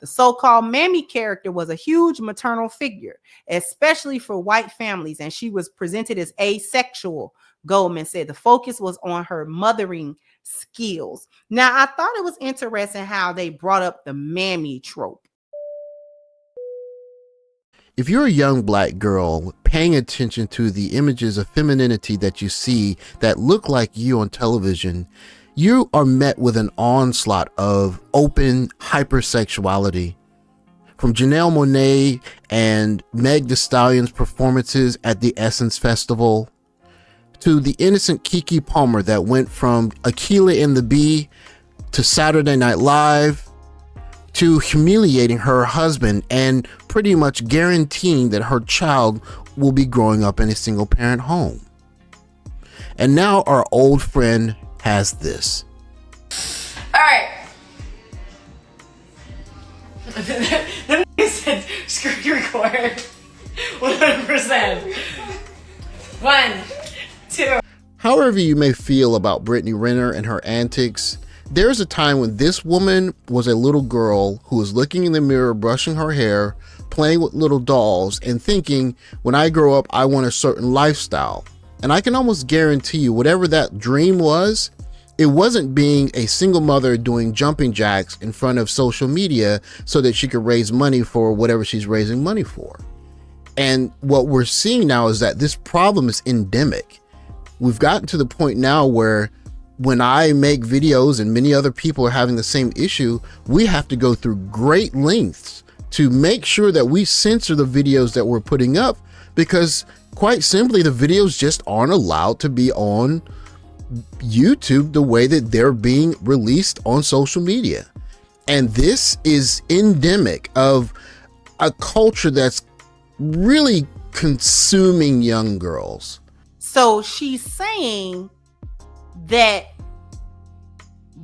The so-called Mammy character was a huge maternal figure, especially for white families, and she was presented as asexual. Goldman said the focus was on her mothering skills. Now, I thought it was interesting how they brought up the Mammy trope. If you're a young black girl paying attention to the images of femininity that you see that look like you on television, you are met with an onslaught of open hypersexuality. From Janelle Monáe and Meg Thee Stallion's performances at the Essence Festival, to the innocent Keke Palmer that went from Akeelah and the Bee to Saturday Night Live, to humiliating her husband and pretty much guaranteeing that her child will be growing up in a single parent home. And now our old friend has this. All right. Then I said, screw record. 100%. 1, 2. However you may feel about Brittany Renner and her antics, there's a time when this woman was a little girl who was looking in the mirror, brushing her hair, playing with little dolls, and thinking, when I grow up, I want a certain lifestyle. And I can almost guarantee you, whatever that dream was, it wasn't being a single mother doing jumping jacks in front of social media so that she could raise money for whatever she's raising money for. And what we're seeing now is that this problem is endemic. We've gotten to the point now where when I make videos and many other people are having the same issue, we have to go through great lengths to make sure that we censor the videos that we're putting up, because quite simply, the videos just aren't allowed to be on YouTube the way that they're being released on social media. And this is endemic of a culture that's really consuming young girls. So she's saying that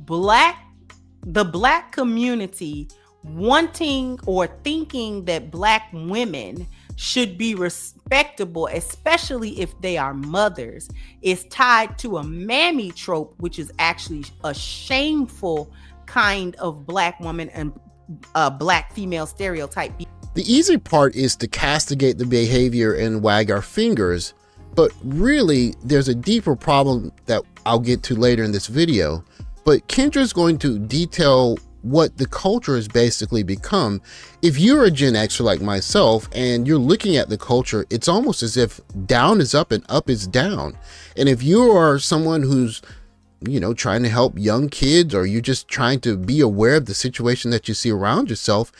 the black community wanting or thinking that black women should be respectable, especially if they are mothers, is tied to a mammy trope, which is actually a shameful kind of black woman and black female stereotype. The easy part is to castigate the behavior and wag our fingers, but really there's a deeper problem that I'll get to later in this video. But Kendra's going to detail what the culture has basically become. If you're a Gen Xer like myself and you're looking at the culture, it's almost as if down is up and up is down. And if you are someone who's, trying to help young kids, or you're just trying to be aware of the situation that you see around yourself,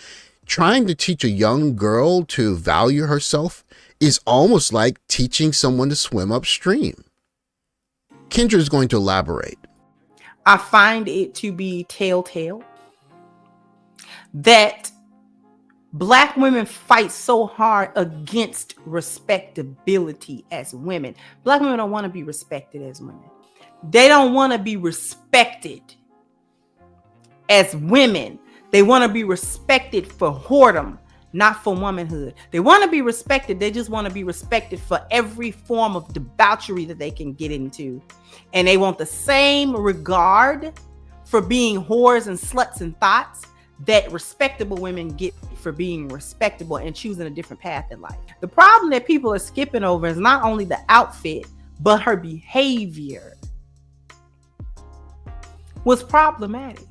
trying to teach a young girl to value herself is almost like teaching someone to swim upstream. Kendra is going to elaborate. I find it to be telltale that black women fight so hard against respectability as women. Black women don't want to be respected as women. They don't want to be respected as women. They want to be respected for whoredom, not for womanhood. They want to be respected. They just want to be respected for every form of debauchery that they can get into. And they want the same regard for being whores and sluts and thoughts that respectable women get for being respectable and choosing a different path in life. The problem that people are skipping over is not only the outfit, but her behavior was problematic.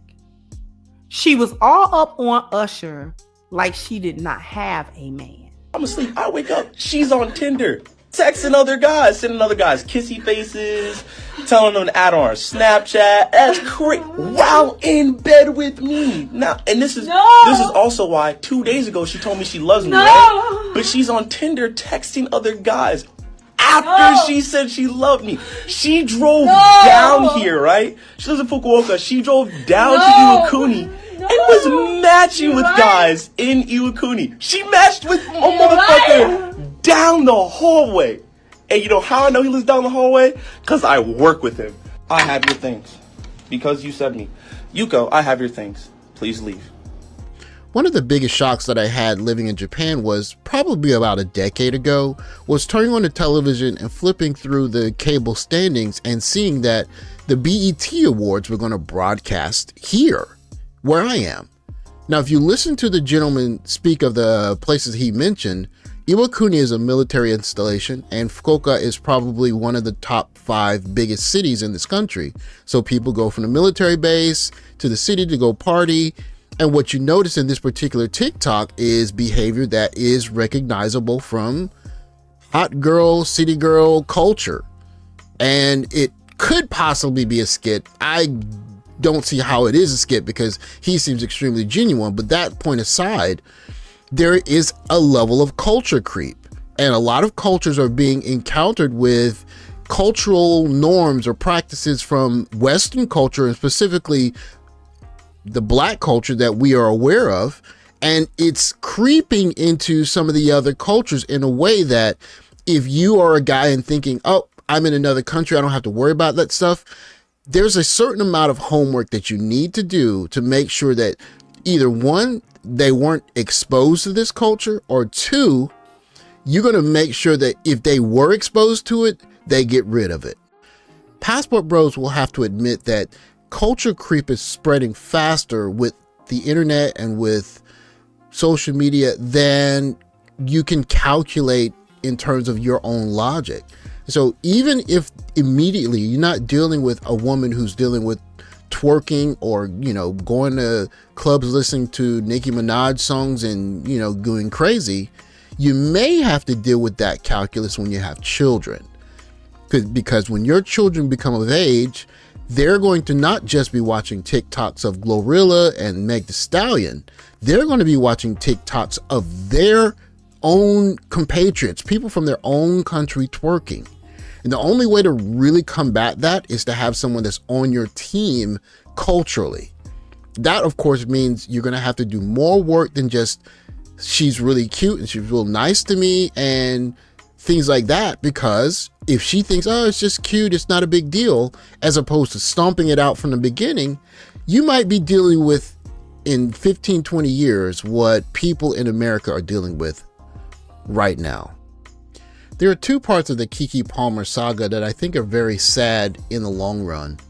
She was all up on Usher like she did not have a man. I'm asleep. I wake up. She's on Tinder, texting other guys, sending other guys kissy faces, telling them to add on her Snapchat. That's crazy. While in bed with me. Now, and this is also why 2 days ago she told me she loves me, right? But she's on Tinder texting other guys after she said she loved me. She drove down here, right? She lives in Fukuoka. She drove down to Iwakuni and was matching with guys in Iwakuni. She matched with a motherfucker down the hallway. And you know how I know he lives down the hallway? Because I work with him. I have your things. Because you said me. Yuko, I have your things. Please leave. One of the biggest shocks that I had living in Japan was probably about a decade ago, was turning on the television and flipping through the cable standings and seeing that the BET Awards were going to broadcast here, where I am. Now, if you listen to the gentleman speak of the places he mentioned, Iwakuni is a military installation, and Fukuoka is probably one of the top 5 biggest cities in this country. So people go from the military base to the city to go party. And what you notice in this particular TikTok is behavior that is recognizable from hot girl, city girl culture. And it could possibly be a skit. I don't see how it is a skit because he seems extremely genuine. But that point aside, there is a level of culture creep, and a lot of cultures are being encountered with cultural norms or practices from Western culture, and specifically the Black culture that we are aware of. And it's creeping into some of the other cultures in a way that if you are a guy and thinking, oh, I'm in another country, I don't have to worry about that stuff, there's a certain amount of homework that you need to do to make sure that either one, they weren't exposed to this culture, or 2, you're going to make sure that if they were exposed to it, they get rid of it. Passport Bros will have to admit that culture creep is spreading faster with the internet and with social media than you can calculate in terms of your own logic. So even if immediately you're not dealing with a woman who's dealing with twerking or, you know, going to clubs listening to Nicki Minaj songs and, you know, going crazy, you may have to deal with that calculus when you have children. Because when your children become of age, they're going to not just be watching TikToks of Glorilla and Meg Thee Stallion. They're going to be watching TikToks of their own compatriots, people from their own country twerking. And the only way to really combat that is to have someone that's on your team culturally. That, of course, means you're going to have to do more work than just she's really cute and she's real nice to me and things like that. Because if she thinks, oh, it's just cute, it's not a big deal, as opposed to stomping it out from the beginning, you might be dealing with in 15, 20 years what people in America are dealing with right now. There are 2 parts of the Keke Palmer saga that I think are very sad in the long run.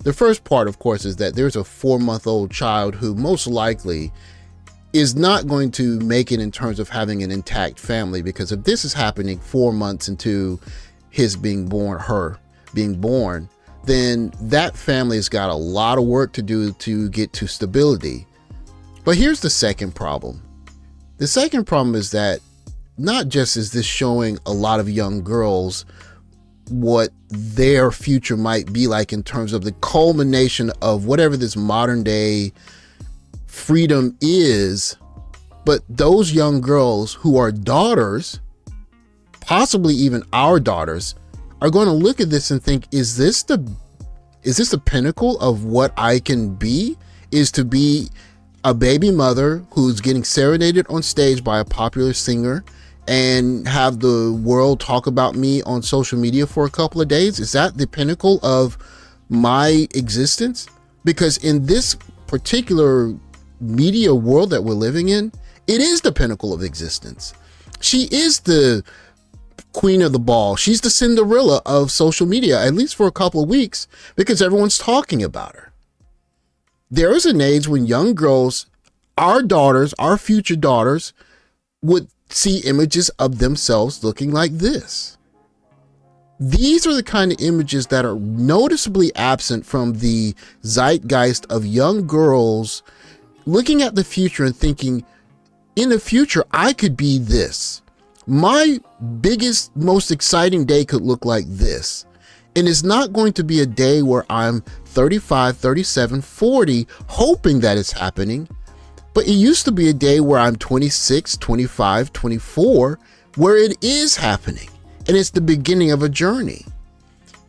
The first part, of course, is that there's a 4-month-old child who most likely is not going to make it in terms of having an intact family, because if this is happening 4 months into his being born, her being born, then that family's got a lot of work to do to get to stability. But here's the second problem. The second problem is that not just is this showing a lot of young girls what their future might be like in terms of the culmination of whatever this modern day freedom is, but those young girls who are daughters, possibly even our daughters, are going to look at this and think, is this the pinnacle of what I can be? Is to be a baby mother who's getting serenaded on stage by a popular singer and have the world talk about me on social media for a couple of days? Is that the pinnacle of my existence? Because in this particular media world that we're living in, it is the pinnacle of existence. She is the queen of the ball. She's the Cinderella of social media, at least for a couple of weeks, because everyone's talking about her. There is an age when young girls, our daughters, our future daughters, would see images of themselves looking like this. These are the kind of images that are noticeably absent from the zeitgeist of young girls looking at the future and thinking, in the future, I could be this. My biggest, most exciting day could look like this. And it's not going to be a day where I'm 35, 37, 40, hoping that it's happening. But it used to be a day where I'm 26, 25, 24, where it is happening. And it's the beginning of a journey.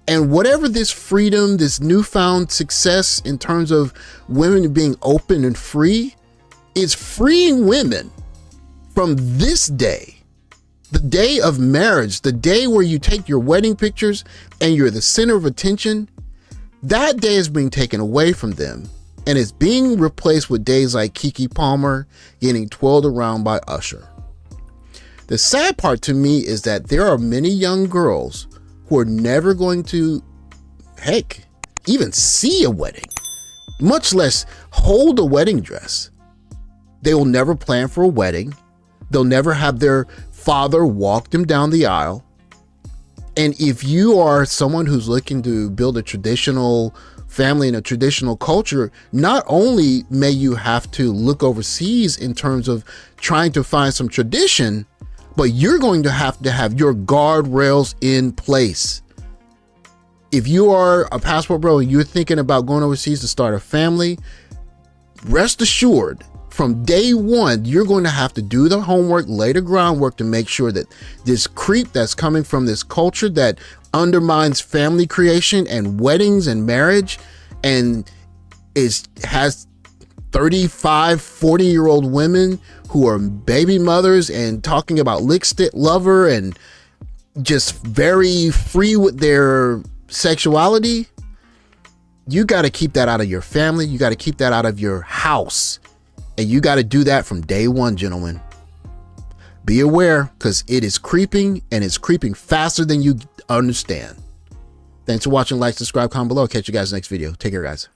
And whatever this freedom, this newfound success in terms of women being open and free, is freeing women from this day, the day of marriage, the day where you take your wedding pictures and you're the center of attention. That day is being taken away from them. And it's being replaced with days like Keke Palmer getting twirled around by Usher. The sad part to me is that there are many young girls who are never going to, heck, even see a wedding, much less hold a wedding dress. They will never plan for a wedding. They'll never have their father walk them down the aisle. And if you are someone who's looking to build a traditional family and a traditional culture, not only may you have to look overseas in terms of trying to find some tradition, but you're going to have your guardrails in place. If you are a passport bro and you're thinking about going overseas to start a family, rest assured, from day one, you're going to have to do the homework, lay the groundwork to make sure that this creep that's coming from this culture that undermines family creation and weddings and marriage and has 35, 40-year-old women who are baby mothers and talking about lickstick lover and just very free with their sexuality. You got to keep that out of your family. You got to keep that out of your house. And you got to do that from day one, gentlemen. Be aware, because it is creeping, and it's creeping faster than you understand. Thanks for watching. Like, subscribe, comment below. Catch you guys next video. Take care, guys.